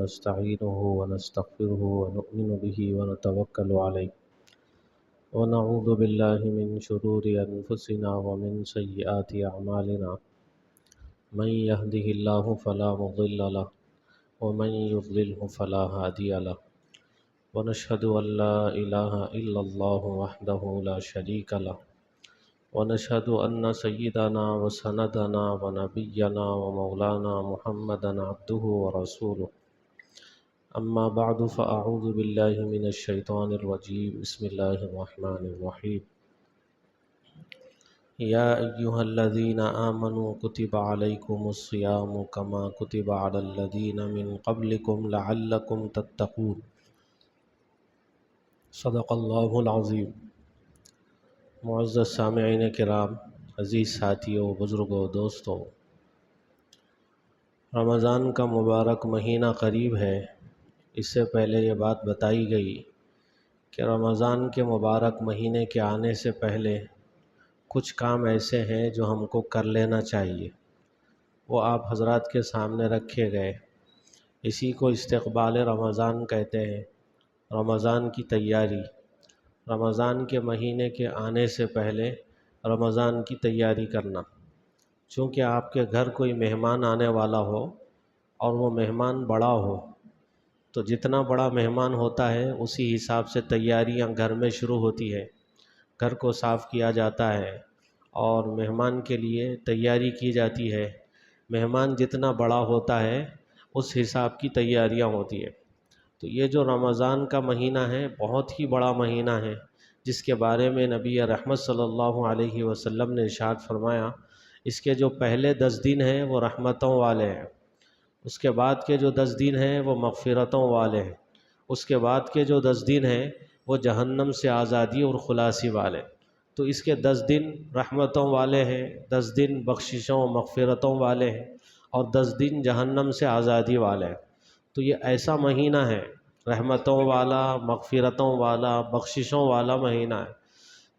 ونستعينه ونستغفره ونؤمن به ونتوكل عليه ونعوذ بالله من شرور أنفسنا ومن سيئات أعمالنا من يهده الله فلا مضل له ومن يضلله فلا هادي له ونشهد أن لا إله إلا الله وحده لا شريك له ونشهد أن سيدنا وسندنا ونبينا ومولانا محمدا عبده ورسوله أما بعد فأعوذ بالله من الشيطان الرجيم بسم الله الرحمن الرحيم يا أيها الذين آمنوا كتب عليكم الصيام كما كتب على الذين من قبلكم لعلكم تتقون صدق اللہ العظیم۔ معزز سامعین کرام، عزیز ساتھیوں، بزرگوں، دوستوں، رمضان کا مبارک مہینہ قریب ہے۔ اس سے پہلے یہ بات بتائی گئی کہ رمضان کے مبارک مہینے کے آنے سے پہلے کچھ کام ایسے ہیں جو ہم کو کر لینا چاہیے، وہ آپ حضرات کے سامنے رکھے گئے۔ اسی کو استقبال رمضان کہتے ہیں، رمضان کی تیاری۔ رمضان کے مہینے کے آنے سے پہلے رمضان کی تیاری کرنا۔ چونکہ آپ کے گھر کوئی مہمان آنے والا ہو اور وہ مہمان بڑا ہو، تو جتنا بڑا مہمان ہوتا ہے اسی حساب سے تیاریاں گھر میں شروع ہوتی ہے۔ گھر کو صاف کیا جاتا ہے اور مہمان کے لیے تیاری کی جاتی ہے۔ مہمان جتنا بڑا ہوتا ہے اس حساب کی تیاریاں ہوتی ہے۔ تو یہ جو رمضان کا مہینہ ہے بہت ہی بڑا مہینہ ہے، جس کے بارے میں نبی رحمت صلی اللہ علیہ وسلم نے ارشاد فرمایا، اس کے جو پہلے 10 دن ہیں وہ رحمتوں والے ہیں، اس کے بعد کے جو 10 دن ہیں وہ مغفرتوں والے ہیں، اس کے بعد کے جو 10 دن ہیں وہ جہنم سے آزادی اور خلاصی والے۔ تو اس کے 10 دن رحمتوں والے ہیں، 10 دن بخششوں و مغفرتوں والے ہیں، اور 10 دن جہنم سے آزادی والے ہیں۔ تو یہ ایسا مہینہ ہے، رحمتوں والا، مغفرتوں والا، بخششوں والا مہینہ ہے۔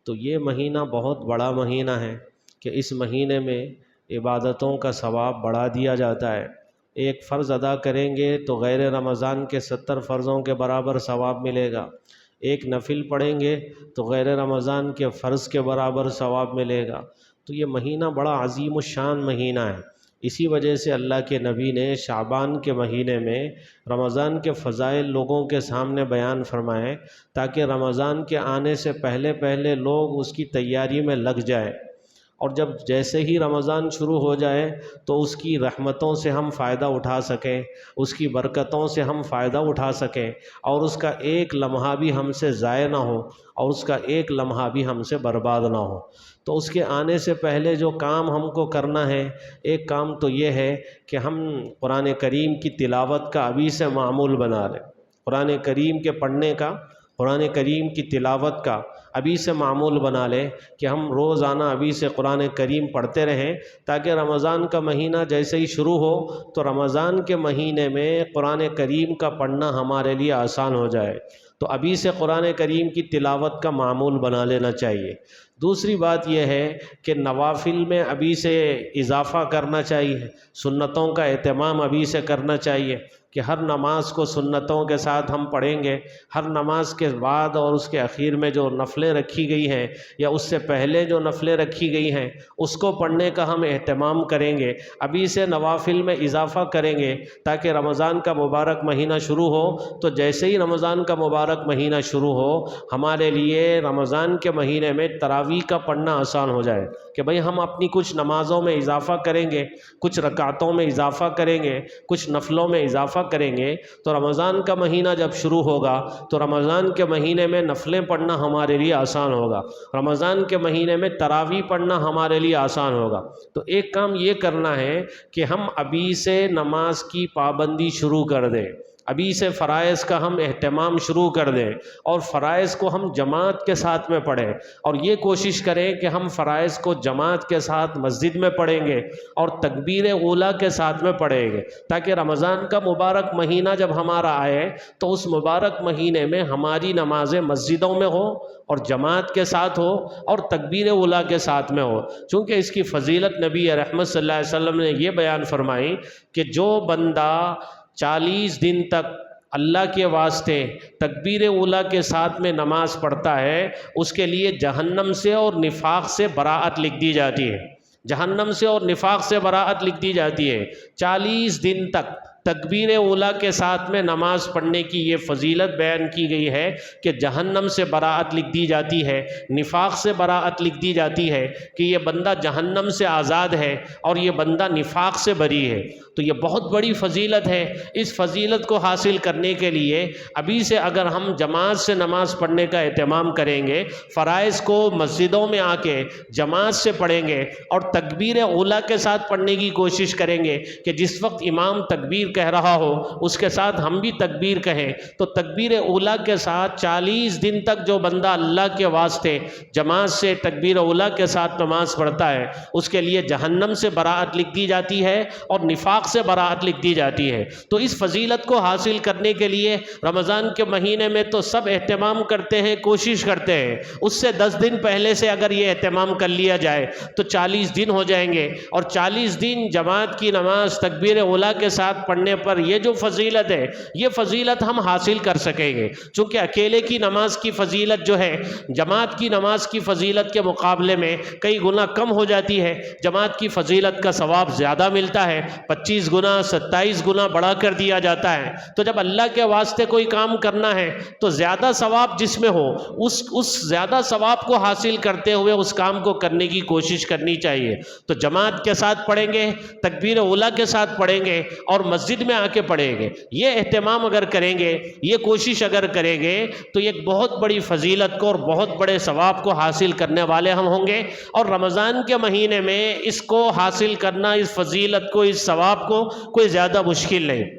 تو یہ مہینہ بہت بڑا مہینہ ہے کہ اس مہینے میں عبادتوں کا ثواب بڑھا دیا جاتا ہے۔ ایک فرض ادا کریں گے تو غیر رمضان کے 70 فرضوں کے برابر ثواب ملے گا۔ ایک نفل پڑھیں گے تو غیر رمضان کے فرض کے برابر ثواب ملے گا۔ تو یہ مہینہ بڑا عظیم الشان مہینہ ہے۔ اسی وجہ سے اللہ کے نبی نے شعبان کے مہینے میں رمضان کے فضائل لوگوں کے سامنے بیان فرمائے، تاکہ رمضان کے آنے سے پہلے پہلے لوگ اس کی تیاری میں لگ جائیں، اور جب جیسے ہی رمضان شروع ہو جائے تو اس کی رحمتوں سے ہم فائدہ اٹھا سکیں، اس کی برکتوں سے ہم فائدہ اٹھا سکیں، اور اس کا ایک لمحہ بھی ہم سے ضائع نہ ہو، اور اس کا ایک لمحہ بھی ہم سے برباد نہ ہو۔ تو اس کے آنے سے پہلے جو کام ہم کو کرنا ہے، ایک کام تو یہ ہے کہ ہم قرآن کریم کی تلاوت کا ابھی سے معمول بنا لیں۔ قرآن کریم کے پڑھنے کا، قرآن کریم کی تلاوت کا ابھی سے معمول بنا لیں کہ ہم روزانہ ابھی سے قرآن کریم پڑھتے رہیں، تاکہ رمضان کا مہینہ جیسے ہی شروع ہو تو رمضان کے مہینے میں قرآن کریم کا پڑھنا ہمارے لیے آسان ہو جائے۔ تو ابھی سے قرآن کریم کی تلاوت کا معمول بنا لینا چاہیے۔ دوسری بات یہ ہے کہ نوافل میں ابھی سے اضافہ کرنا چاہیے، سنتوں کا اہتمام ابھی سے کرنا چاہیے، کہ ہر نماز کو سنتوں کے ساتھ ہم پڑھیں گے۔ ہر نماز کے بعد اور اس کے اخیر میں جو نفلیں رکھی گئی ہیں، یا اس سے پہلے جو نفلیں رکھی گئی ہیں، اس کو پڑھنے کا ہم اہتمام کریں گے، ابھی سے نوافل میں اضافہ کریں گے، تاکہ رمضان کا مبارک مہینہ شروع ہو تو جیسے ہی رمضان کا مبارک مہینہ شروع ہو ہمارے لیے رمضان کے مہینے میں تراویح کا پڑھنا آسان ہو جائے، کہ بھئی ہم اپنی کچھ نمازوں میں اضافہ کریں گے، کچھ رکعتوں میں اضافہ کریں گے، کچھ نفلوں میں اضافہ کریں گے، تو رمضان کا مہینہ جب شروع ہوگا تو رمضان کے مہینے میں نفلیں پڑھنا ہمارے لیے آسان ہوگا، رمضان کے مہینے میں تراویح پڑھنا ہمارے لیے آسان ہوگا۔ تو ایک کام یہ کرنا ہے کہ ہم ابھی سے نماز کی پابندی شروع کر دیں، ابھی سے فرائض کا ہم اہتمام شروع کر دیں، اور فرائض کو ہم جماعت کے ساتھ میں پڑھیں، اور یہ کوشش کریں کہ ہم فرائض کو جماعت کے ساتھ مسجد میں پڑھیں گے اور تکبیر اولیٰ کے ساتھ میں پڑھیں گے، تاکہ رمضان کا مبارک مہینہ جب ہمارا آئے تو اس مبارک مہینے میں ہماری نمازیں مسجدوں میں ہو اور جماعت کے ساتھ ہو اور تکبیر اولیٰ کے ساتھ میں ہو۔ چونکہ اس کی فضیلت نبی رحمت صلی اللہ علیہ وسلم نے یہ بیان فرمائی کہ جو بندہ 40 دن تک اللہ کے واسطے تکبیر اولیٰ کے ساتھ میں نماز پڑھتا ہے، اس کے لیے جہنم سے اور نفاق سے براعت لکھ دی جاتی ہے، جہنم سے اور نفاق سے براعت لکھ دی جاتی ہے۔ 40 دن تک تکبیر اولیٰ کے ساتھ میں نماز پڑھنے کی یہ فضیلت بیان کی گئی ہے کہ جہنم سے براعت لکھ دی جاتی ہے، نفاق سے براعت لکھ دی جاتی ہے کہ یہ بندہ جہنم سے آزاد ہے اور یہ بندہ نفاق سے بری ہے۔ تو یہ بہت بڑی فضیلت ہے۔ اس فضیلت کو حاصل کرنے کے لیے ابھی سے اگر ہم جماعت سے نماز پڑھنے کا اہتمام کریں گے، فرائض کو مسجدوں میں آ کے جماعت سے پڑھیں گے اور تکبیر اولیٰ کے ساتھ پڑھنے کی کوشش کریں گے کہ جس وقت امام تکبیر کہہ رہا ہو اس کے ساتھ ہم بھی تکبیر کہیں، تو تکبیر اولیٰ کے ساتھ 40 دن تک جو بندہ اللہ کے واسطے جماعت سے تکبیر اولیٰ کے ساتھ نماز پڑھتا ہے، اس کے لیے جہنم سے براعت لکھ دی جاتی ہے اور نفاق سے براعت لکھ دی جاتی ہے۔ تو اس فضیلت کو حاصل کرنے کے لیے رمضان کے مہینے میں تو سب اہتمام کرتے ہیں، کوشش کرتے ہیں۔ اس سے 10 دن پہلے سے اگر یہ اہتمام کر لیا جائے تو 40 دن ہو جائیں گے، اور 40 دن جماعت کی نماز تکبیر اولیٰ کے ساتھ پڑھنے پر یہ جو فضیلت ہے، یہ فضیلت ہم حاصل کر سکیں گے۔ چونکہ اکیلے کی نماز کی فضیلت جو ہے جماعت کی نماز کی فضیلت کے مقابلے میں کئی گنا کم ہو جاتی ہے۔ جماعت کی فضیلت کا ثواب زیادہ ملتا ہے، 25 گنا 27 گنا بڑھا کر دیا جاتا ہے۔ تو جب اللہ کے واسطے کوئی کام کرنا ہے تو زیادہ ثواب جس میں ہو اس زیادہ ثواب کو حاصل کرتے ہوئے اس کام کو کرنے کی کوشش کرنی چاہیے۔ تو جماعت کے ساتھ پڑھیں گے، تکبیر اولیٰ کے ساتھ پڑھیں گے اور مسجد میں آ کے پڑھیں گے۔ یہ اہتمام اگر کریں گے، یہ کوشش اگر کریں گے تو ایک بہت بڑی فضیلت کو اور بہت بڑے ثواب کو حاصل کرنے والے ہم ہوں گے۔ اور رمضان کے مہینے میں اس کو حاصل کرنا، اس فضیلت کو، اس ثواب کو کوئی زیادہ مشکل نہیں۔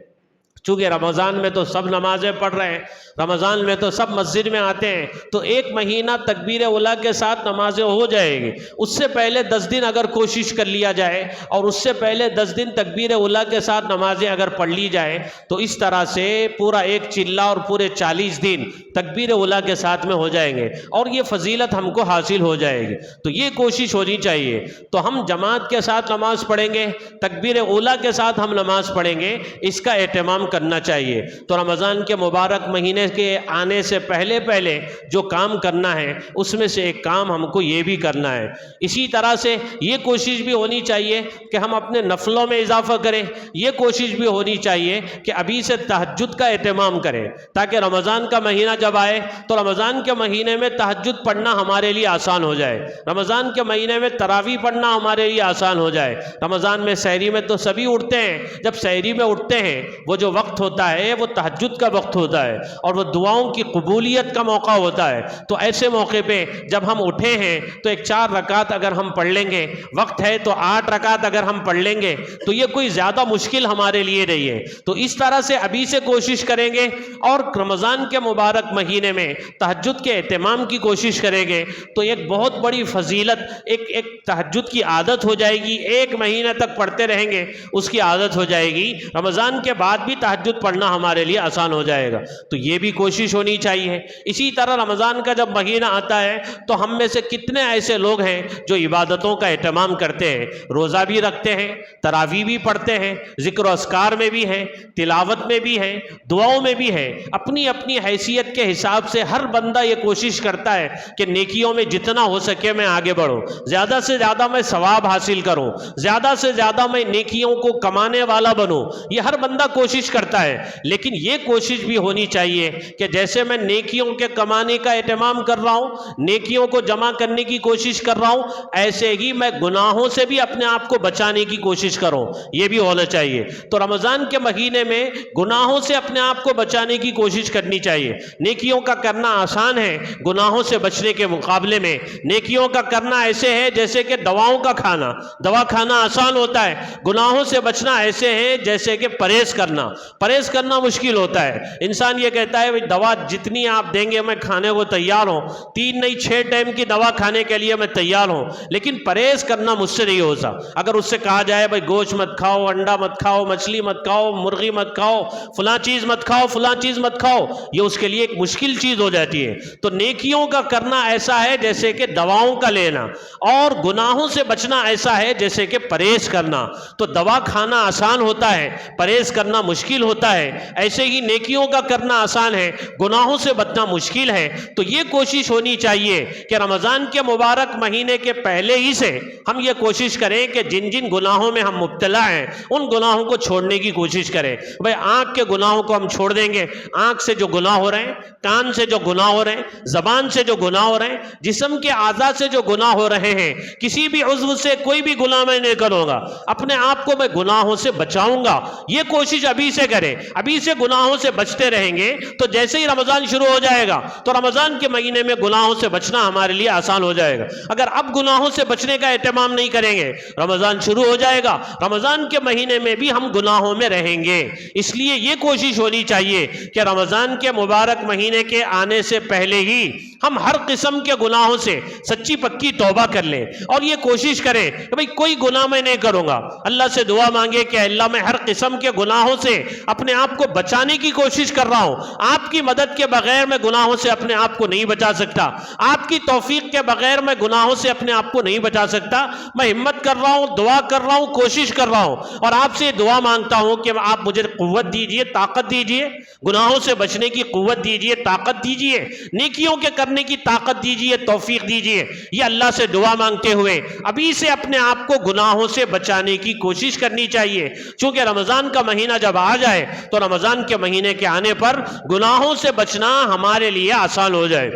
چونکہ رمضان میں تو سب نمازیں پڑھ رہے ہیں، رمضان میں تو سب مسجد میں آتے ہیں، تو ایک مہینہ تکبیر اولیٰ کے ساتھ نمازیں ہو جائے گی۔ اس سے پہلے 10 دن اگر کوشش کر لیا جائے اور اس سے پہلے 10 دن تکبیر اولیٰ کے ساتھ نمازیں اگر پڑھ لی جائیں تو اس طرح سے پورا ایک چلہ اور پورے 40 دن تکبیر اولیٰ کے ساتھ میں ہو جائیں گے اور یہ فضیلت ہم کو حاصل ہو جائے گی۔ تو یہ کوشش ہونی چاہیے۔ تو ہم جماعت کے ساتھ نماز پڑھیں گے، تکبیر اولیٰ کے ساتھ ہم نماز پڑھیں گے، اس کا اہتمام کرنا چاہیے۔ تو رمضان کے مبارک مہینے کے آنے سے پہلے جو کام کرنا ہے اس میں سے ایک کام ہم کو یہ بھی کرنا ہے۔ اسی طرح سے یہ کوشش بھی ہونی چاہیے کہ ہم اپنے نفلوں میں اضافہ کریں، یہ کوشش بھی ہونی چاہیے کہ ابھی سے تہجد کا اہتمام کریں، تاکہ رمضان کا مہینہ جب آئے تو رمضان کے مہینے میں تہجد پڑھنا ہمارے لیے آسان ہو جائے، رمضان کے مہینے میں تراویح پڑھنا ہمارے لیے آسان ہو جائے۔ رمضان میں سحری میں تو سبھی اٹھتے ہیں، جب سحری میں اٹھتے ہیں وہ جو وقت ہوتا ہے وہ تہجد کا وقت ہوتا ہے اور وہ دعاؤں کی قبولیت کا موقع ہوتا ہے۔ تو ایسے موقع پہ جب ہم اٹھے ہیں تو ایک 4 رکعت اگر ہم پڑھ لیں گے، وقت ہے تو 8 رکعت اگر ہم پڑھ لیں گے تو یہ کوئی زیادہ مشکل ہمارے لیے نہیں ہے۔ تو اس طرح سے ابھی سے کوشش کریں گے اور رمضان کے مبارک مہینے میں تہجد کے اہتمام کی کوشش کریں گے تو ایک بہت بڑی فضیلت، ایک تہجد کی عادت ہو جائے گی، 1 مہینہ تک پڑھتے رہیں گے اس کی عادت ہو جائے گی، رمضان کے بعد بھی تہجد پڑھنا ہمارے لیے آسان ہو جائے گا۔ تو یہ بھی کوشش ہونی چاہیے۔ اسی طرح رمضان کا جب مہینہ آتا ہے تو ہم میں سے کتنے ایسے لوگ ہیں جو عبادتوں کا اہتمام کرتے ہیں، روزہ بھی رکھتے ہیں، تراویح بھی پڑھتے ہیں، ذکر و اذکار میں بھی ہیں، تلاوت میں بھی ہیں، دعاؤں میں بھی ہیں۔ اپنی اپنی حیثیت کے حساب سے ہر بندہ یہ کوشش کرتا ہے کہ نیکیوں میں جتنا ہو سکے میں آگے بڑھوں، زیادہ سے زیادہ میں ثواب حاصل کروں، زیادہ سے زیادہ میں نیکیوں کو کمانے والا بنوں۔ یہ ہر بندہ کوشش کرتا ہے، لیکن یہ کوشش بھی ہونی چاہیے کہ جیسے میں نیکیوں کے کمانے کا اہتمام کر رہا ہوں، نیکیوں کو جمع کرنے کی کوشش کر رہا ہوں، ایسے ہی میں گناہوں سے بھی اپنے آپ کو بچانے کی کوشش کروں، یہ بھی ہونا چاہیے۔ تو رمضان کے مہینے میں گناہوں سے اپنے آپ کو بچانے کی کوشش کرنی چاہیے۔ نیکیوں کا کرنا آسان ہے گناہوں سے بچنے کے مقابلے میں۔ نیکیوں کا کرنا ایسے ہے جیسے کہ دواؤں کا کھانا، دوا کھانا آسان ہوتا ہے، گناہوں سے بچنا ایسے ہے جیسے کہ پرہیز کرنا مشکل ہوتا ہے۔ انسان یہ کہتا ہے دوا جتنی آپ دیں گے میں کھانے کو تیار ہوں، 3 نہیں 6 ٹائم کی دوا کھانے کے لیے میں تیار ہوں، لیکن پرہیز کرنا مجھ سے نہیں ہوتا۔ اگر اس سے کہا جائے بھائی گوشت مت کھاؤ، انڈا مت کھاؤ، مچھلی مت کھاؤ، مرغی مت کھاؤ، فلاں چیز مت کھاؤ، فلاں چیز مت کھاؤ، یہ اس کے لیے ایک مشکل چیز ہو جاتی ہے۔ تو نیکیوں کا کرنا ایسا ہے جیسے کہ دواؤں کا لینا، اور گناہوں سے بچنا ایسا ہے جیسے کہ پرہیز کرنا۔ تو دوا کھانا آسان ہوتا ہے، پرہیز کرنا مشکل مشکل ہوتا ہے ایسے ہی نیکیوں کا کرنا آسان ہے، گناہوں سے بچنا مشکل ہے۔ تو یہ کوشش ہونی چاہیے کہ رمضان کے مبارک مہینے کے پہلے ہی سے ہم یہ کوشش کریں کہ جن جن گناہوں میں ہم مبتلا ہیں ان گناہوں کو چھوڑنے کی کوشش کریں۔ بھئی آنکھ کے گناہوں کو ہم چھوڑ دیں گے، آنکھ سے جو گناہ ہو رہے ہیں، کان سے جو گناہ ہو رہے ہیں، زبان سے جو گناہ ہو رہے ہیں، جسم کے اعضاء سے جو گناہ ہو رہے ہیں، کسی بھی عضو سے کوئی بھی گناہ میں نہیں کروں گا، اپنے آپ کو میں گناہوں سے بچاؤں گا۔ یہ کوشش ابھی سے کریں، ابھی سے گناہوں سے بچتے رہیں گے تو جیسے ہی رمضان شروع ہو جائے گا تو رمضان کے مہینے میں گناہوں سے بچنا ہمارے لیے آسان ہو جائے گا۔ اگر اب گناہوں سے بچنے کا اہتمام نہیں کریں گے، رمضان شروع ہو جائے گا، رمضان کے مہینے میں بھی ہم گناہوں میں رہیں گے۔ اس لیے یہ کوشش ہونی چاہیے کہ رمضان کے مبارک مہینے کے آنے سے پہلے ہی ہم ہر قسم کے گناہوں سے سچی پکی توبہ کر لیں، اور یہ کوشش کریں کہ بھئی کوئی گناہ میں نہیں کروں گا۔ اللہ سے دعا مانگے کہ اللہ میں ہر قسم کے گناہوں سے اپنے آپ کو بچانے کی کوشش کر رہا ہوں، آپ کی مدد کے بغیر میں گناہوں سے اپنے آپ کو نہیں بچا سکتا، آپ کی توفیق کے بغیر میں گناہوں سے اپنے آپ کو نہیں بچا سکتا۔ میں ہمت کر رہا ہوں، دعا کر رہا ہوں، کوشش کر رہا ہوں، اور آپ سے دعا مانگتا ہوں کہ آپ مجھے قوت دیجئے، طاقت دیجئے، گناہوں سے بچنے کی قوت دیجئے، طاقت دیجئے، نیکیوں کے کرنے کی طاقت دیجئے، توفیق دیجئے۔ یہ اللہ سے دعا مانگتے ہوئے ابھی سے اپنے آپ کو گناہوں سے بچانے کی کوشش کرنی چاہیے، چونکہ رمضان کا مہینہ جب آ جائے تو رمضان کے مہینے کے آنے پر گناہوں سے بچنا ہمارے لیے آسان ہو جائے۔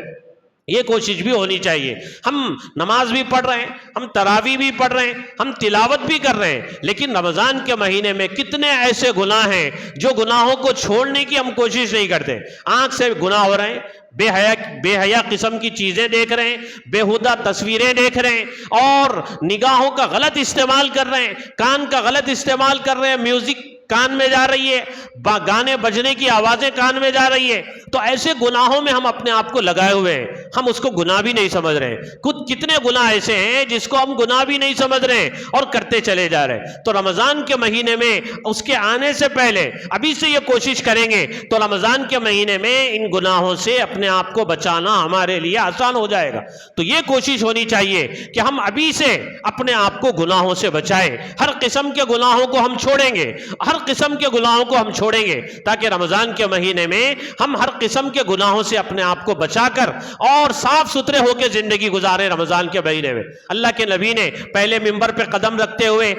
یہ کوشش بھی ہونی چاہیے۔ ہم نماز بھی پڑھ رہے ہیں، ہم تراویح بھی پڑھ رہے ہیں، ہم تلاوت بھی کر رہے ہیں، لیکن رمضان کے مہینے میں کتنے ایسے گناہ ہیں جو گناہوں کو چھوڑنے کی ہم کوشش نہیں کرتے۔ آنکھ سے گناہ ہو رہے ہیں، بے حیا قسم کی چیزیں دیکھ رہے ہیں، بیہودہ تصویریں دیکھ رہے ہیں، اور نگاہوں کا غلط استعمال کر رہے ہیں، کان کا غلط استعمال کر رہے ہیں، میوزک کان میں جا رہی ہے، گانے بجنے کی آوازیں کان میں جا رہی ہے، تو ایسے گناہوں میں ہم اپنے آپ کو لگائے ہوئے ہیں، ہم اس کو گناہ بھی نہیں سمجھ رہے ہیں۔ کتنے گناہ ایسے ہیں جس کو ہم گناہ بھی نہیں سمجھ رہے ہیں اور کرتے چلے جا رہے ہیں۔ تو رمضان کے مہینے میں اس کے آنے سے پہلے ابھی سے یہ کوشش کریں گے تو رمضان کے مہینے میں ان گناہوں سے اپنے آپ کو بچانا ہمارے لیے آسان ہو جائے گا۔ تو یہ کوشش ہونی چاہیے کہ ہم ابھی سے اپنے آپ کو گناہوں سے بچائیں، ہر قسم کے گناہوں کو ہم چھوڑیں گے، ہر قسم کے گناہوں کو ہم چھوڑیں گے، تاکہ رمضان کے مہینے میں ہم ہر قسم کے گناہوں سے اپنے آپ کو بچا کر اور صاف ستھرے ہو کے زندگی گزارے رمضان کے مہینے میں۔ اللہ کے نبی نے پہلے منبر پہ قدم رکھتے ہوئے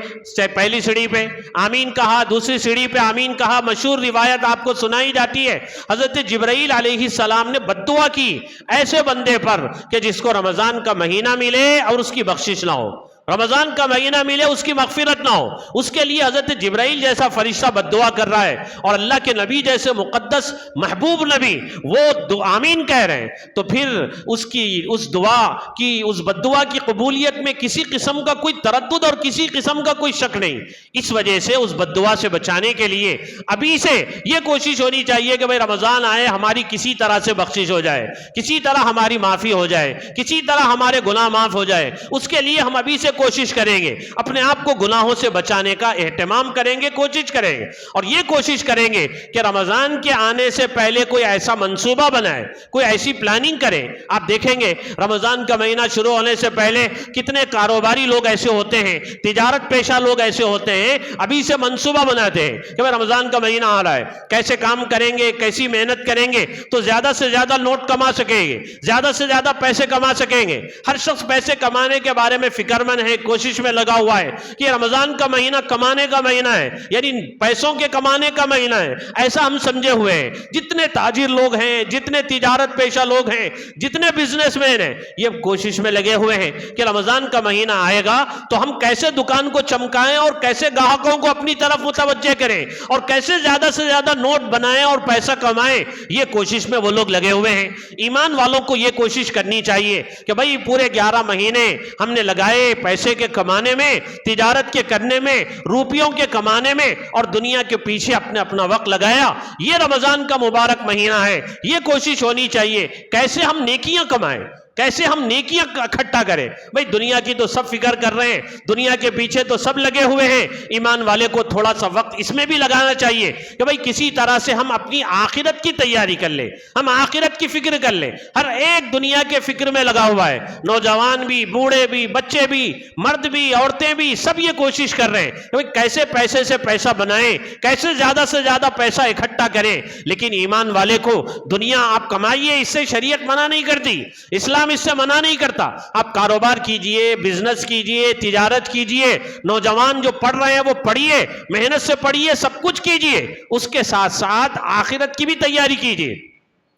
پہلی سیڑھی پہ آمین کہا، دوسری سیڑھی پہ آمین کہا۔ مشہور روایت آپ کو سنائی جاتی ہے، حضرت جبرائیل علیہ السلام نے بد دعا کی ایسے بندے پر کہ جس کو رمضان کا مہینہ ملے اور اس کی بخشش نہ ہو، رمضان کا مہینہ ملے اس کی مغفرت نہ ہو، اس کے لیے حضرت جبرائیل جیسا فرشتہ بد دعا کر رہا ہے، اور اللہ کے نبی جیسے مقدس محبوب نبی وہ آمین کہہ رہے ہیں، تو پھر اس دعا کی، اس بد دعا کی قبولیت میں کسی قسم کا کوئی تردد اور کسی قسم کا کوئی شک نہیں۔ اس وجہ سے اس بد دعا سے بچانے کے لیے ابھی سے یہ کوشش ہونی چاہیے کہ بھئی رمضان آئے ہماری کسی طرح سے بخشش ہو جائے، کسی طرح ہماری معافی ہو جائے، کسی طرح ہمارے گناہ معاف ہو جائے، اس کے لیے ہم ابھی سے کوشش کریں گے، اپنے آپ کو گناہوں سے بچانے کا اہتمام کریں گے، کوشش کریں گے، اور یہ کوشش کریں گے کہ رمضان کے آنے سے پہلے کوئی ایسا منصوبہ بنائے، کوئی ایسی پلاننگ کریں۔ آپ دیکھیں گے رمضان کا مہینہ شروع ہونے سے پہلے کتنے کاروباری لوگ ایسے ہوتے ہیں، تجارت پیشہ لوگ ایسے ہوتے ہیں، ابھی سے منصوبہ بناتے ہیں کہ رمضان کا مہینہ آ رہا ہے، کیسے کام کریں گے، کیسی محنت کریں گے تو زیادہ سے زیادہ نوٹ کما سکیں گے، زیادہ سے زیادہ پیسے کما سکیں گے۔ ہر شخص پیسے کمانے کے بارے میں فکر مند ہے، کوشش میں لگا ہوا ہے کہ رمضان کا مہینہ کمانے کا مہینہ ہے، یعنی پیسوں کے کمانے کا مہینہ ہے، ایسا ہم سمجھے ہوئے ہیں۔ جتنے تاجر لوگ ہیں، جتنے تجارت پیشہ لوگ ہیں، جتنے بزنس مین ہیں، یہ کوشش میں لگے ہوئے ہیں کہ رمضان کا مہینہ آئے گا تو ہم کیسے دکان کو چمکائیں اور کیسے گاہکوں کو اپنی طرف متوجہ کریں اور کیسے زیادہ سے زیادہ نوٹ بنائیں اور پیسہ کمائیں، یہ کوشش میں وہ لوگ لگے ہوئے ہیں۔ ایمان والوں کو یہ کوشش کرنی چاہیے کہ بھئی پورے 11 مہینے ہم نے لگائے پیسے کے کمانے میں، تجارت کے کرنے میں، روپیوں کے کمانے میں، اور دنیا کے پیچھے اپنا وقت لگایا۔ یہ رمضان کا مبارک مہینہ ہے، یہ کوشش ہونی چاہیے کیسے ہم نیکیاں کمائیں، کیسے ہم نیکیاں اکٹھا کریں. بھئی دنیا کی تو سب فکر کر رہے ہیں, دنیا کے پیچھے تو سب لگے ہوئے ہیں, ایمان والے کو تھوڑا سا وقت اس میں بھی لگانا چاہیے کہ بھئی کسی طرح سے ہم اپنی آخرت کی تیاری کر لیں, ہم آخرت کی فکر کر لیں. ہر ایک دنیا کے فکر میں لگا ہوا ہے, نوجوان بھی, بوڑھے بھی, بچے بھی, مرد بھی, عورتیں بھی, سب یہ کوشش کر رہے ہیں کہ بھئی کیسے پیسے سے پیسہ بنائیں, کیسے زیادہ سے زیادہ پیسہ اکٹھا کریں. لیکن ایمان والے کو دنیا آپ کمائیے, اس سے شریعت منع نہیں کرتی, اسلام اس سے منع نہیں کرتا. آپ کاروبار کیجئے, بزنس کیجئے, تجارت کیجئے, نوجوان جو پڑھ رہے ہیں وہ پڑھیے, محنت سے پڑھیے, سب کچھ کیجئے. اس کے ساتھ ساتھ آخرت کی بھی تیاری کیجئے,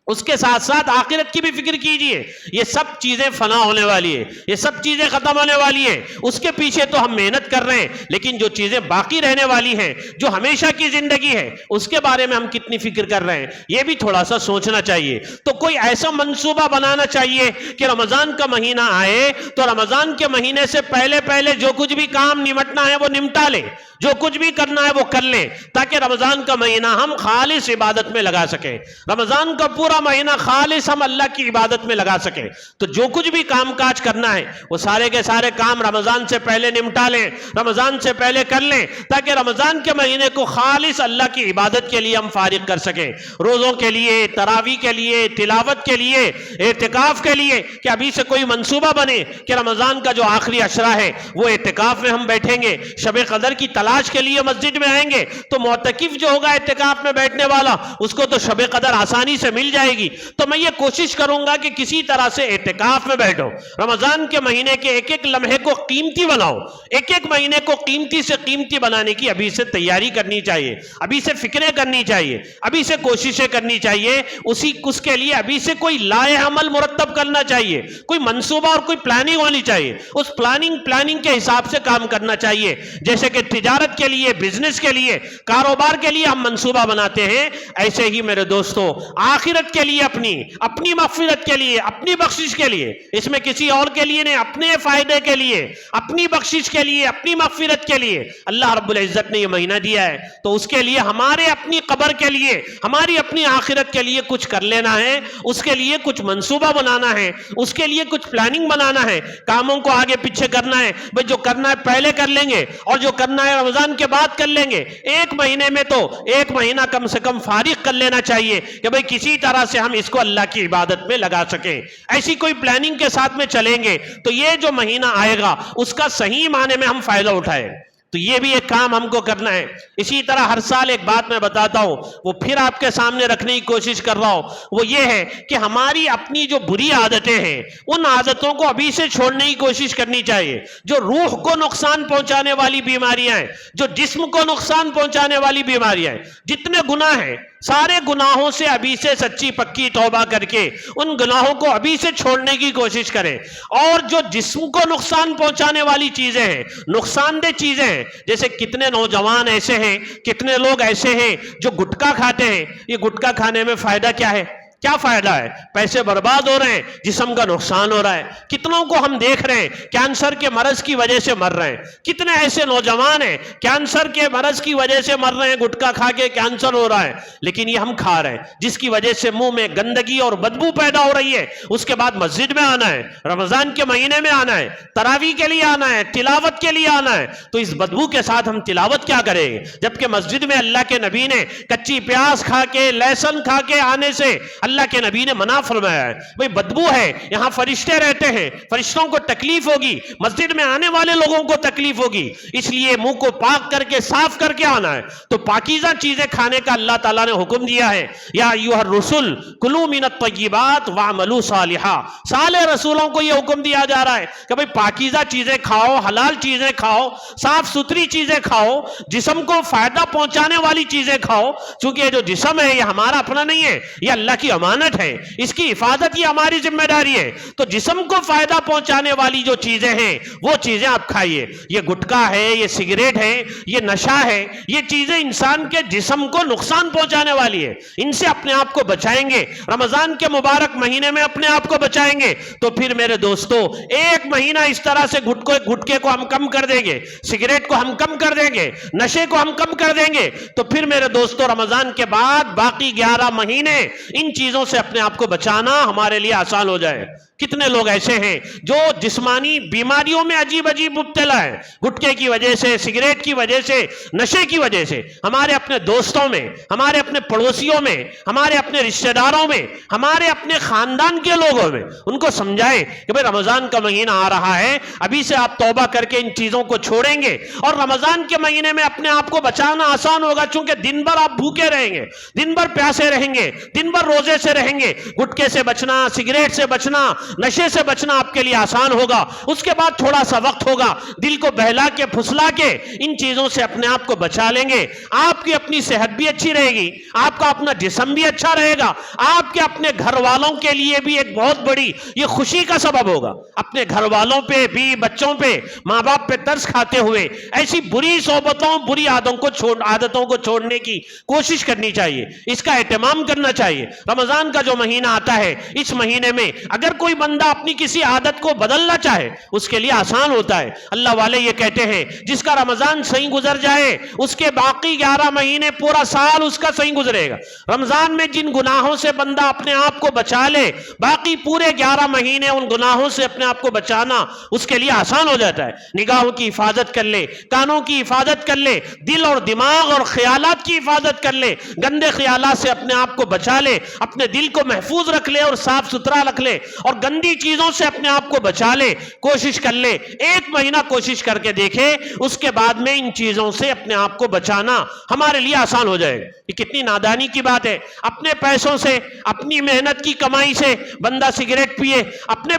اس کے ساتھ ساتھ آخرت کی بھی فکر کیجئے. یہ سب چیزیں فنا ہونے والی ہے, یہ سب چیزیں ختم ہونے والی ہیں. اس کے پیچھے تو ہم محنت کر رہے ہیں, لیکن جو چیزیں باقی رہنے والی ہیں, جو ہمیشہ کی زندگی ہے, اس کے بارے میں ہم کتنی فکر کر رہے ہیں, یہ بھی تھوڑا سا سوچنا چاہیے. تو کوئی ایسا منصوبہ بنانا چاہیے کہ رمضان کا مہینہ آئے تو رمضان کے مہینے سے پہلے پہلے جو کچھ بھی کام نمٹنا ہے وہ نمٹا لیں, جو کچھ بھی کرنا ہے وہ کر لیں, تاکہ رمضان کا مہینہ ہم خالص عبادت میں لگا سکیں, رمضان کا پورا مہینہ خالص ہم اللہ کی عبادت میں لگا سکیں. تو جو کچھ بھی کام کاج کرنا ہے وہ سارے کے سارے کام رمضان سے پہلے نمٹا لیں, رمضان سے پہلے کر لیں, تاکہ رمضان کے مہینے کو خالص اللہ کی عبادت کے لیے ہم فارغ کر سکیں, روزوں کے لیے, تراویح کے لیے, تلاوت کے لیے, اعتکاف کے لیے. کہ ابھی سے کوئی منصوبہ بنے کہ رمضان کا جو آخری عشرہ ہے وہ اعتکاف میں ہم بیٹھیں گے, شب قدر کی تلاش کے لیے مسجد میں آئیں گے. تو معتکف جو ہوگا اعتکاف میں بیٹھنے والا, اس کو تو شب قدر آسانی سے مل جائے گی. تو میں یہ کوشش کروں گا کہ کسی طرح سے اعتکاف میں بیٹھو, رمضان کے مہینے کے ایک ایک لمحے کو قیمتی بناؤ, ایک ایک مہینے کو قیمتی سے قیمتی بنانے کی ابھی سے تیاری کرنی چاہیے, ابھی سے فکریں کرنی چاہیے, ابھی سے کوششیں کرنی چاہیے. اس کے لیے ابھی سے کوئی لائحہ عمل مرتب کرنا چاہیے, کوئی منصوبہ اور کوئی پلاننگ ہونی چاہیے. اس پلاننگ کے حساب سے کام کرنا چاہیے. جیسے کہ تجارت کے لیے, بزنس کے لیے, کاروبار کے لیے ہم منصوبہ بناتے ہیں, ایسے ہی میرے دوستوں آخرت کے لیے, اپنی مغفرت کے لیے, اپنی بخشش کے لیے, اس میں کسی اور کے لیے نہیں, اپنے فائدے کے لیے, اپنی بخشش کے لیے, اپنی مغفرت کے لیے اللہ رب العزت نے یہ مہینہ دیا ہے. تو اس کے لیے ہمارے اپنی قبر کے لیے, ہماری اپنی آخرت کے لیے کچھ کر لینا ہے, اس کے لیے کچھ منصوبہ بنانا ہے, اس کے لیے کچھ پلاننگ بنانا ہے, کاموں کو آگے پیچھے کرنا ہے. بھئی جو کرنا ہے پہلے کر لیں گے, اور جو کرنا ہے رمضان کے بعد کر لیں گے. ایک مہینے میں تو ایک مہینہ کم سے کم فارغ کر لینا چاہیے کہ بھئی کسی طرح سے ہم اس کو اللہ کی عبادت میں لگا سکیں. ایسی کوئی پلاننگ کے ساتھ میں چلیں گے تو یہ جو مہینہ آئے گا اس کا صحیح معنی میں ہم فائدہ اٹھائیں. تو یہ بھی ایک کام ہم کو کرنا ہے. اسی طرح ہر سال ایک بات میں بتاتا ہوں, وہ پھر آپ کے سامنے رکھنے کی کوشش کر رہا ہوں, وہ یہ ہے کہ ہماری اپنی جو بری عادتیں ہیں ان عادتوں کو ابھی سے چھوڑنے کی کوشش کرنی چاہیے. جو روح کو نقصان پہنچانے والی بیماریاں ہیں, جو جسم کو نقصان پہنچانے والی بیماریاں ہیں, جتنے گناہ ہیں سارے گناہوں سے ابھی سے سچی پکی توبہ کر کے ان گناہوں کو ابھی سے چھوڑنے کی کوشش کریں. اور جو جسم کو نقصان پہنچانے والی چیزیں ہیں, نقصان دہ چیزیں ہیں, جیسے کتنے نوجوان ایسے ہیں, کتنے لوگ ایسے ہیں جو گٹکا کھاتے ہیں. یہ گٹکا کھانے میں فائدہ کیا ہے؟ کیا فائدہ ہے؟ پیسے برباد ہو رہے ہیں, جسم کا نقصان ہو رہا ہے. کتنوں کو ہم دیکھ رہے ہیں کینسر کے مرض کی وجہ سے مر رہے ہیں. کتنے ایسے نوجوان ہیں کینسر کے مرض کی وجہ سے مر رہے ہیں, گٹکا کھا کے کینسر ہو رہا ہے, لیکن یہ ہم کھا رہے ہیں, جس کی وجہ سے منہ میں گندگی اور بدبو پیدا ہو رہی ہے. اس کے بعد مسجد میں آنا ہے, رمضان کے مہینے میں آنا ہے, تراویح کے لیے آنا ہے, تلاوت کے لیے آنا ہے, تو اس بدبو کے ساتھ ہم تلاوت کیا کریں گے؟ جبکہ مسجد میں اللہ کے نبی نے کچی پیاز کھا کے, لہسن کھا کے آنے سے اللہ کے نبی نے منع فرمایا ہے. بھئی بدبو ہے, یہاں فرشتے رہتے ہیں, فرشتوں کو تکلیف ہوگی, مسجد میں آنے والے لوگوں کو تکلیف ہوگی, اس لیے منہ کو پاک کر کے صاف کر کے آنا ہے. تو پاکیزہ چیزیں کھانے کا اللہ تعالیٰ نے حکم دیا ہے, یا ایھا الرسل کلوا من الطیبات واعملوا صالحا. صالح رسولوں کو یہ حکم دیا جا رہا ہے کہ بھئی پاکیزہ چیزیں کھاؤ, حلال چیزیں کھاؤ, صاف ستھری چیزیں کھاؤ, جسم کو فائدہ پہنچانے والی چیزیں کھاؤ. چونکہ یہ جو جسم ہے یہ ہمارا اپنا نہیں ہے, یہ اللہ کی امانت ہے, اس کی حفاظت یہ ہماری ذمہ داری ہے. تو جسم کو فائدہ پہنچانے والی جو چیزیں ہیں وہ چیزیں آپ کھائیے. یہ گٹکا ہے, یہ سگریٹ ہے, یہ نشہ ہے, یہ چیزیں انسان کے جسم کو نقصان پہنچانے والی ہے. ان سے اپنے آپ کو بچائیں گے, رمضان کے مبارک مہینے میں اپنے آپ کو بچائیں گے, تو پھر میرے دوستو ایک مہینہ اس طرح سے گٹکے کو ہم کم کر دیں گے, سگریٹ کو ہم کم کر دیں گے, نشے کو ہم کم کر دیں گے, تو پھر میرے دوستو رمضان کے بعد باقی 11 مہینے ان چیزوں چیزوں سے اپنے آپ کو بچانا ہمارے لیے آسان ہو جائے۔ کتنے لوگ ایسے ہیں جو جسمانی بیماریوں میں عجیب عجیب مبتلا ہیں، گٹکے کی وجہ سے، سگریٹ کی وجہ سے، نشے کی وجہ سے۔ ہمارے اپنے دوستوں میں، ہمارے اپنے پڑوسیوں میں، ہمارے اپنے رشتہ داروں میں، ہمارے اپنے خاندان کے لوگوں میں ان کو سمجھائیں کہ بھئی رمضان کا مہینہ آ رہا ہے، ابھی سے آپ توبہ کر کے ان چیزوں کو چھوڑیں گے، اور رمضان کے مہینے میں اپنے آپ کو بچانا آسان ہوگا، چونکہ دن بھر آپ بھوکے رہیں گے، دن بھر پیاسے رہیں گے، دن بھر روزے سے رہیں گے۔ گٹکے سے بچنا، سگریٹ سے بچنا، نشے سے بچنا آپ کے لیے آسان ہوگا۔ اس کے بعد تھوڑا سا وقت ہوگا، دل کو بہلا کے پھسلا کے ان چیزوں سے اپنے آپ کو بچا لیں گے۔ آپ کی اپنی صحت بھی اچھی رہے گی، آپ کا اپنا جسم بھی اچھا رہے گا، آپ کے اپنے گھر والوں کے لیے بھی ایک بہت بڑی یہ خوشی کا سبب ہوگا۔ اپنے گھر والوں پہ بھی، بچوں پہ، ماں باپ پہ ترس کھاتے ہوئے ایسی بری صحبتوں، بری عادتوں کو چھوڑنے کی کوشش کرنی چاہیے، اس کا اہتمام کرنا چاہیے۔ رمضان کا جو مہینہ آتا ہے، اس مہینے میں اگر کوئی بندہ اپنی کسی عادت کو بدلنا چاہے اس کے لیے آسان ہوتا ہے۔ اللہ والے یہ کہتے ہیں جس کا رمضان صحیح گزر جائے اس کے باقی 11 مہینے، پورا سال اس کا صحیح گزرے گا۔ رمضان میں جن گناہوں سے بندہ اپنے آپ کو بچا لے، باقی پورے 11 مہینے ان گناہوں سے اپنے آپ کو بچانا اس کے لیے آسان ہو جاتا ہے۔ نگاہوں کی حفاظت کر لے، کانوں کی حفاظت کر لے، دل اور دماغ اور خیالات کی حفاظت کر لے، گندے خیالات سے اپنے آپ کو بچا لے، اپنے دل کو محفوظ رکھ لے اور صاف ستھرا رکھ لے، اور گندی چیزوں سے اپنے آپ کو بچا لے، کوشش کر لے۔ 1 مہینہ کوشش کر کے دیکھے، اس کے بعد میں ان چیزوں سے اپنے آپ کو بچانا ہمارے لیے آسان ہو جائے گا۔ یہ کتنی نادانی کی بات ہے، اپنے پیسوں سے، اپنی محنت کی کمائی سے بندہ سگریٹ پیے، اپنے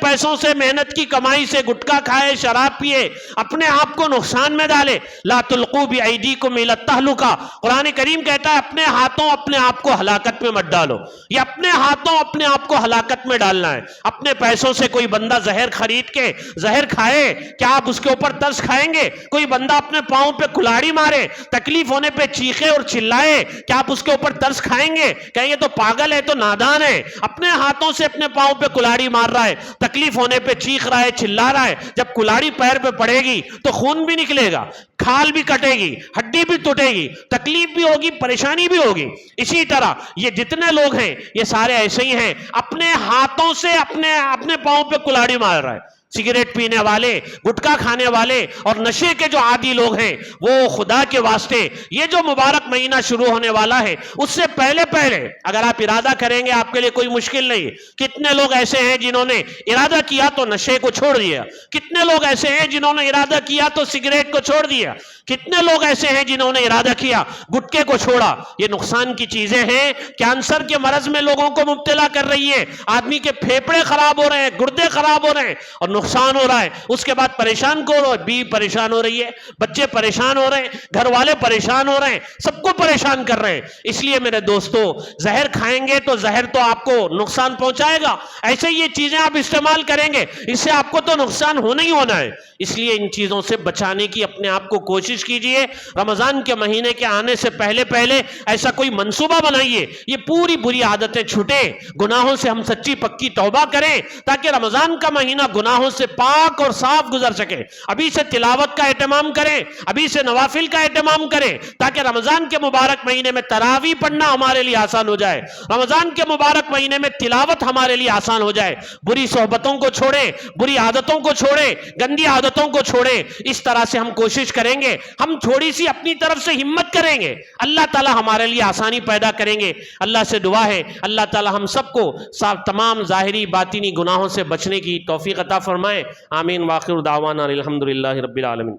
پیسوں سے محنت کی کمائی سے گٹکا کھائے، شراب پیے، اپنے آپ کو نقصان میں ڈالے۔ لا تلقوا بأیدیکم الی التہلکہ، قرآن کریم کہتا ہے اپنے ہاتھوں اپنے آپ کو ہلاکت میں مت ڈالو۔ یہ اپنے ہاتھوں اپنے آپ کو ہلاکت میں ڈالنا ہے۔ اپنے پیسوں سے کوئی بندہ زہر خرید کے زہر کھائے، کیا آپ اس کے اوپر ترس کھائیں گے؟ کوئی بندہ اپنے پاؤں پہ کلاڑی مارے، تکلیف ہونے پہ چیخے اور چلائے، کیا آپ اس کے اوپر ترس کھائیں گے؟ کہیں یہ تو پاگل ہے، تو نادان ہے۔ اپنے ہاتھوں سے اپنے پاؤں پہ کلاڑی مار رہا ہے، تکلیف ہونے پہ چیخ رہا ہے، چلا رہا ہے۔ جب کلاڑی پیر پہ پڑے گی تو خون بھی نکلے گا، کھال بھی کٹے گی، ہڈی بھی ٹوٹے گی، تکلیف بھی ہوگی، پریشانی بھی ہوگی۔ اسی طرح یہ جتنے لوگ ہیں یہ سارے ایسے ہی ہیں، اپنے ہاتھوں سے اپنے پاؤں پہ کلاڑی مار رہا ہے۔ سگریٹ پینے والے، گٹکا کھانے والے اور نشے کے جو عادی لوگ ہیں، وہ خدا کے واسطے یہ جو مبارک مہینہ شروع ہونے والا ہے اس سے پہلے اگر آپ ارادہ کریں گے آپ کے لیے کوئی مشکل نہیں۔ کتنے لوگ ایسے ہیں جنہوں نے ارادہ کیا تو نشے کو چھوڑ دیا، کتنے لوگ ایسے ہیں جنہوں نے ارادہ کیا تو سگریٹ کو چھوڑ دیا، کتنے لوگ ایسے ہیں جنہوں نے ارادہ کیا گٹکے کو چھوڑا۔ یہ نقصان کی چیزیں ہیں، کینسر کے مرض میں لوگوں کو مبتلا کر رہی ہے، آدمی کے پھیپھڑے خراب ہو رہے ہیں، گردے خراب ہو رہے ہیں اور نقصان ہو رہا ہے۔ اس کے بعد پریشان کو بیوی پریشان ہو رہی ہے، بچے پریشان ہو رہے ہیں، گھر والے پریشان ہو رہے ہیں، سب کو پریشان کر رہے ہیں۔ اس لیے میرے دوستو، زہر کھائیں گے تو زہر تو آپ کو نقصان پہنچائے گا، ایسے یہ چیزیں آپ استعمال کریں گے اس سے آپ کو تو نقصان ہونا ہی ہونا ہے۔ اس لیے ان چیزوں سے بچانے کی اپنے آپ کو کوشش کیجئے۔ رمضان کے مہینے کے آنے سے پہلے ایسا کوئی منصوبہ بنائیے، یہ پوری بری عادتیں چھوٹیں، گناہوں سے ہم سچی پکی توبہ کریں تاکہ رمضان کا مہینہ گناہوں سے پاک اور صاف گزر سکے۔ ابھی سے تلاوت کا اہتمام کریں، ابھی سے نوافل کا اہتمام کریں تاکہ رمضان کے مبارک مہینے میں تراویح پڑھنا ہمارے لیے آسان ہو جائے، رمضان کے مبارک مہینے میں تلاوت ہمارے لیے آسان ہو جائے۔ بری صحبتوں کو چھوڑیں، بری عادتوں کو چھوڑیں، گندی عادتوں کو چھوڑیں۔ اس طرح سے ہم کوشش کریں گے، ہم تھوڑی سی اپنی طرف سے ہمت کریں گے، اللہ تعالی ہمارے لیے آسانی پیدا کریں گے۔ اللہ سے دعا ہے اللہ تعالی ہم سب کو تمام ظاہری باطنی گناہوں سے بچنے کی توفیق عطا فرمائے۔ آمین۔ واخر دعوانا الحمدللہ رب العالمین۔